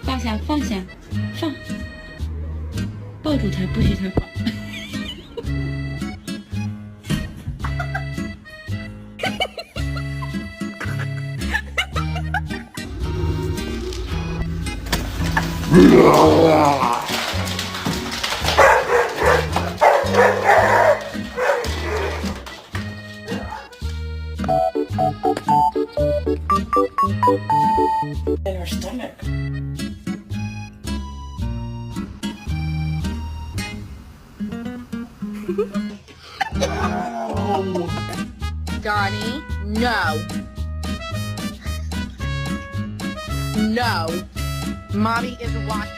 放下，放下，放，抱住它，不许它跑。In her stomach. Donnie, no. No. Mommy isn't watching.